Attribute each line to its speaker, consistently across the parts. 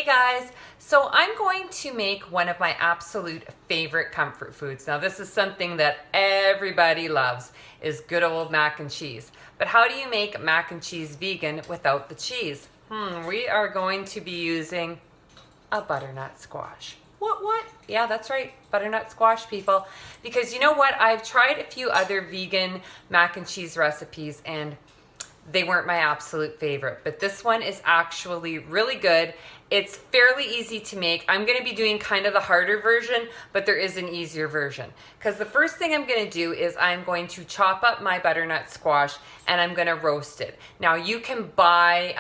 Speaker 1: Hey guys, so I'm going to make one of my absolute favorite comfort foods. Now this is something that everybody loves, is good old mac and cheese. But how do you make mac and cheese vegan without the cheese? We are going to be using a butternut squash. What? Yeah, that's right, butternut squash, people. Because you know what, I've tried a few other vegan mac and cheese recipes and they weren't my absolute favorite, but this one is actually really good. It's fairly easy to make. I'm gonna be doing kind of the harder version, but there is an easier version. Because the first thing I'm gonna do is I'm going to chop up my butternut squash and I'm gonna roast it. Now you can buy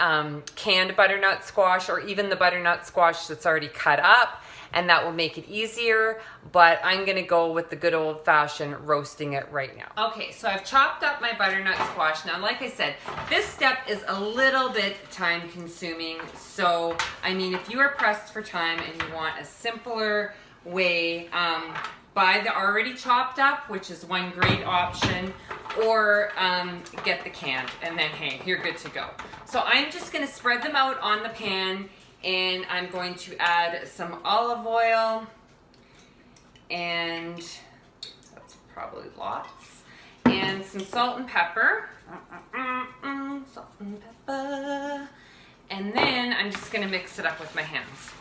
Speaker 1: canned butternut squash or even the butternut squash that's already cut up, and that will make it easier, but I'm gonna go with the good old-fashioned roasting it right now. Okay, so I've chopped up my butternut squash. Now, like I said, this step is a little bit time-consuming, so, I mean, if you are pressed for time and you want a simpler way, buy the already chopped up, which is one great option, or get the canned, and then, hey, you're good to go. So I'm just gonna spread them out on the pan, and I'm going to add some olive oil, and that's probably lots, and some salt and pepper, salt and pepper, and then I'm just gonna mix it up with my hands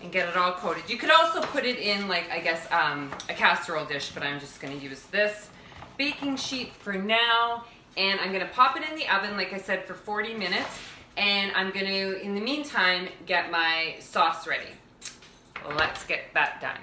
Speaker 1: and get it all coated. You could also put it in, like, I guess, a casserole dish, but I'm just gonna use this baking sheet for now, and I'm gonna pop it in the oven, like I said, for 40 minutes. And I'm going to, in the meantime, get my sauce ready. Let's get that done.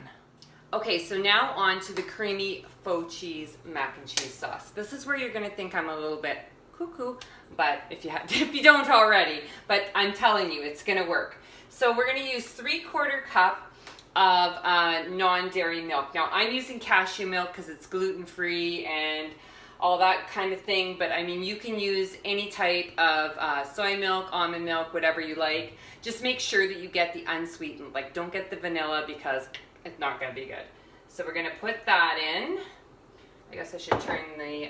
Speaker 1: Okay, so now on to the creamy faux cheese mac and cheese sauce. This is where you're going to think I'm a little bit cuckoo, but if you don't already, but I'm telling you, it's going to work. So we're going to use 3/4 cup of non-dairy milk. Now I'm using cashew milk because it's gluten-free and all that kind of thing, but I mean, you can use any type of soy milk, almond milk, whatever you like. Just make sure that you get the unsweetened, like don't get the vanilla because it's not gonna be good. So we're gonna put that in. I guess I should turn the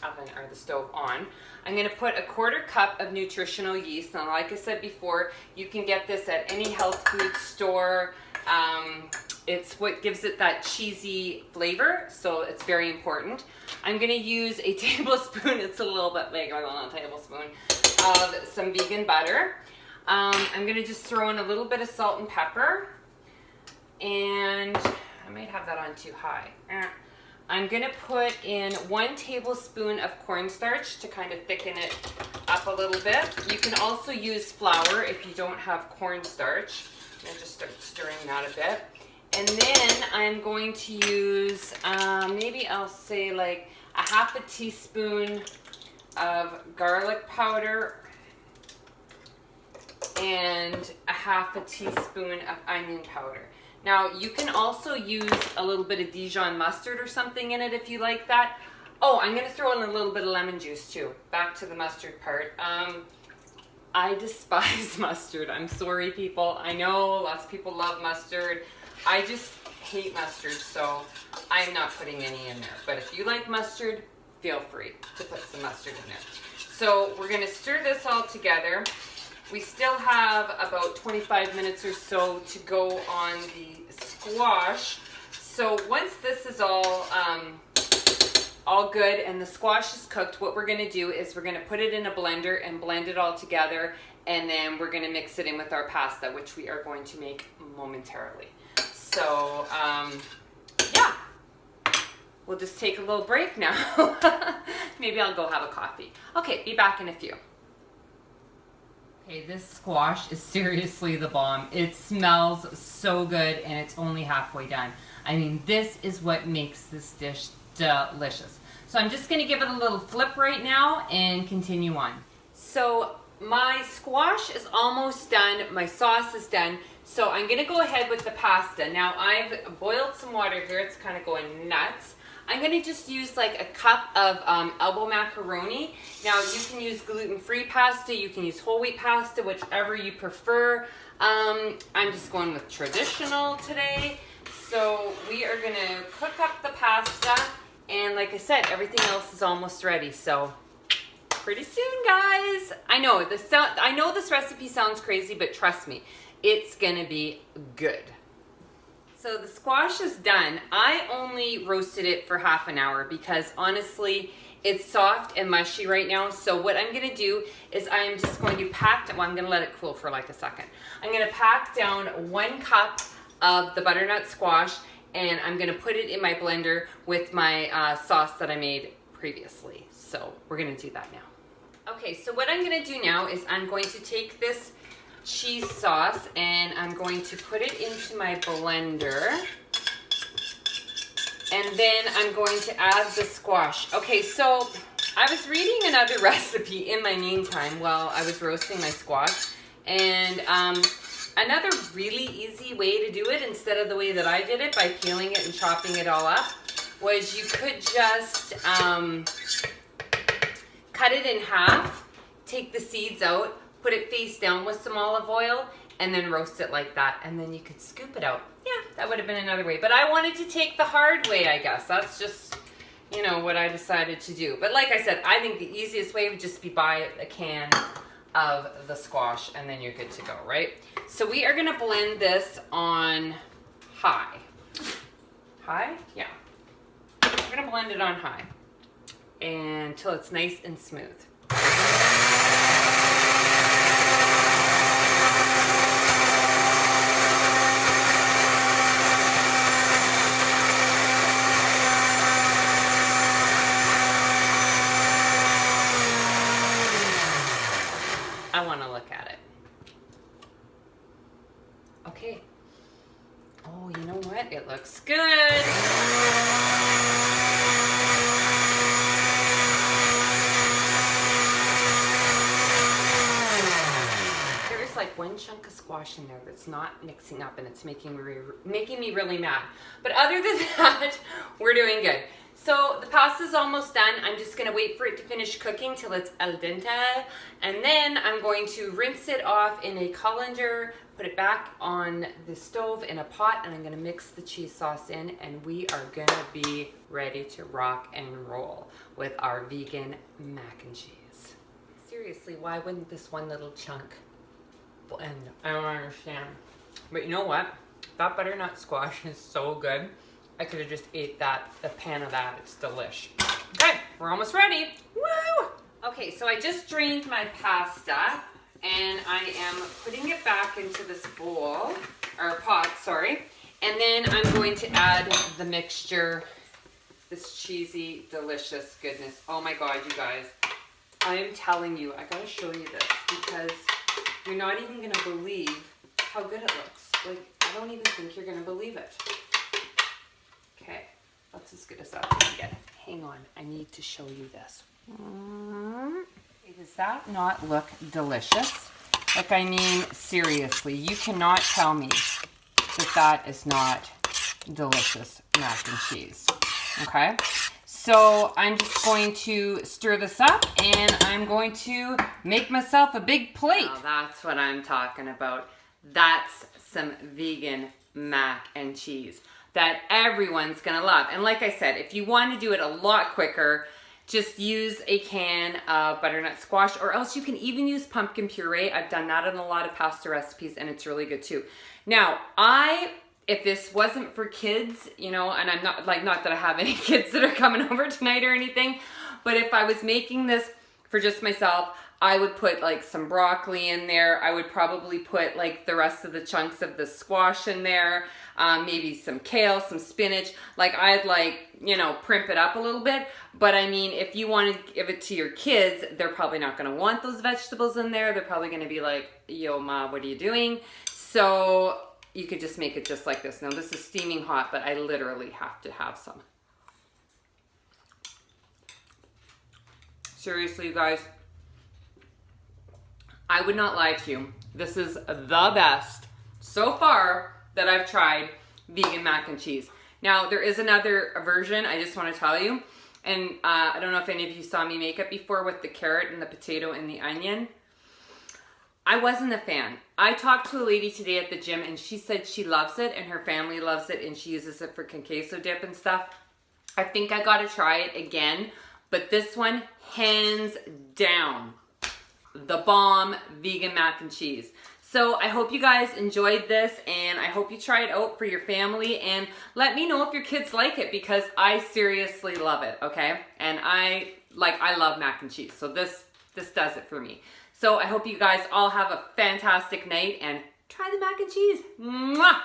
Speaker 1: oven or the stove on. I'm gonna put 1/4 cup of nutritional yeast. Now, like I said before, you can get this at any health food store. It's what gives it that cheesy flavor, so it's very important. I'm gonna use a tablespoon, it's a little bit bigger than a tablespoon, of some vegan butter. I'm gonna just throw in a little bit of salt and pepper, and I might have that on too high. I'm gonna put in 1 tablespoon of cornstarch to kind of thicken it up a little bit. You can also use flour if you don't have cornstarch. I'm gonna just start stirring that a bit. And then I'm going to use, maybe I'll say like a 1/2 teaspoon of garlic powder and a 1/2 teaspoon of onion powder. Now you can also use a little bit of Dijon mustard or something in it if you like that. Oh, I'm gonna throw in a little bit of lemon juice too. Back to the mustard part. I despise mustard. I'm sorry, people. I know lots of people love mustard. I just hate mustard, so I'm not putting any in there. But if you like mustard, feel free to put some mustard in there. So we're gonna stir this all together. We still have about 25 minutes or so to go on the squash. So once this is all good and the squash is cooked, what we're gonna do is we're gonna put it in a blender and blend it all together, and then we're gonna mix it in with our pasta, which we are going to make momentarily. So, yeah, we'll just take a little break now. Maybe I'll go have a coffee. Okay, be back in a few. Okay, this squash is seriously the bomb. It smells so good and it's only halfway done. I mean, this is what makes this dish delicious. So I'm just gonna give it a little flip right now and continue on. So my squash is almost done. My sauce is done. So I'm gonna go ahead with the pasta. Now I've boiled some water here. It's kind of going nuts. I'm gonna just use like a cup of elbow macaroni. Now you can use gluten-free pasta, you can use whole wheat pasta, whichever you prefer. I'm just going with traditional today. So we are gonna cook up the pasta, and like I said, everything else is almost ready. So pretty soon, guys. I know this recipe sounds crazy, but trust me, it's gonna be good. So the squash is done. I only roasted it for half an hour because honestly, it's soft and mushy right now. So what I'm gonna do is I'm just going to well, I'm gonna let it cool for like a second. I'm gonna pack down 1 cup of the butternut squash and I'm gonna put it in my blender with my sauce that I made previously. So we're gonna do that now. Okay, so what I'm gonna do now is I'm going to take this cheese sauce and I'm going to put it into my blender. And then I'm going to add the squash. Okay, so I was reading another recipe in my meantime while I was roasting my squash. And another really easy way to do it instead of the way that I did it by peeling it and chopping it all up was you could just cut it in half, take the seeds out, put it face down with some olive oil, and then roast it like that, and then you could scoop it out. Yeah, that would have been another way, but I wanted to take the hard way, I guess. That's just, you know, what I decided to do. But like I said, I think the easiest way would just be buy a can of the squash, and then you're good to go, right? So we are gonna blend this on high. High? Yeah. We're gonna blend it on high until it's nice and smooth. I want to look at it. Okay. Oh, you know what? It looks good. There's like 1 chunk of squash in there that's not mixing up and it's making me really mad. But other than that, we're doing good. So the pasta's almost done. I'm just gonna wait for it to finish cooking till it's al dente. And then I'm going to rinse it off in a colander, put it back on the stove in a pot, and I'm gonna mix the cheese sauce in, and we are gonna be ready to rock and roll with our vegan mac and cheese. Seriously, why wouldn't this one little chunk blend? I don't understand. But you know what? That butternut squash is so good. I could have just ate a pan of that. It's delish. Okay, we're almost ready. Woo! Okay, so I just drained my pasta and I am putting it back into this bowl, or pot, sorry. And then I'm going to add the mixture, this cheesy, delicious goodness. Oh my God, you guys. I am telling you, I gotta show you this because you're not even gonna believe how good it looks. Like, I don't even think you're gonna believe it. Okay, that's as good as that's gonna get. Hang on, I need to show you this. Does that not look delicious? Like, I mean, seriously, you cannot tell me that that is not delicious mac and cheese. Okay, so I'm just going to stir this up and I'm going to make myself a big plate. Now, that's what I'm talking about. That's some vegan mac and cheese that everyone's gonna love. And like I said, if you want to do it a lot quicker, just use a can of butternut squash, or else you can even use pumpkin puree. I've done that in a lot of pasta recipes and it's really good too. Now, if this wasn't for kids, you know, and I'm not that I have any kids that are coming over tonight or anything, but if I was making this for just myself, I would put like some broccoli in there. I would probably put like the rest of the chunks of the squash in there. Maybe some kale, some spinach. Like, I'd like, you know, primp it up a little bit. But I mean, if you want to give it to your kids, they're probably not going to want those vegetables in there. They're probably going to be like, yo, Ma, what are you doing? So you could just make it just like this. Now, this is steaming hot, but I literally have to have some. Seriously, you guys, I would not lie to you. This is the best so far that I've tried vegan mac and cheese. Now, there is another version, I just want to tell you. And I don't know if any of you saw me make it before with the carrot and the potato and the onion. I wasn't a fan. I talked to a lady today at the gym and she said she loves it and her family loves it and she uses it for queso dip and stuff. I think I gotta try it again, but this one, hands down, the bomb vegan mac and cheese. So I hope you guys enjoyed this, and I hope you try it out for your family, and let me know if your kids like it, because I seriously love it, okay? And I love mac and cheese, so this does it for me. So I hope you guys all have a fantastic night, and try the mac and cheese. Mwah!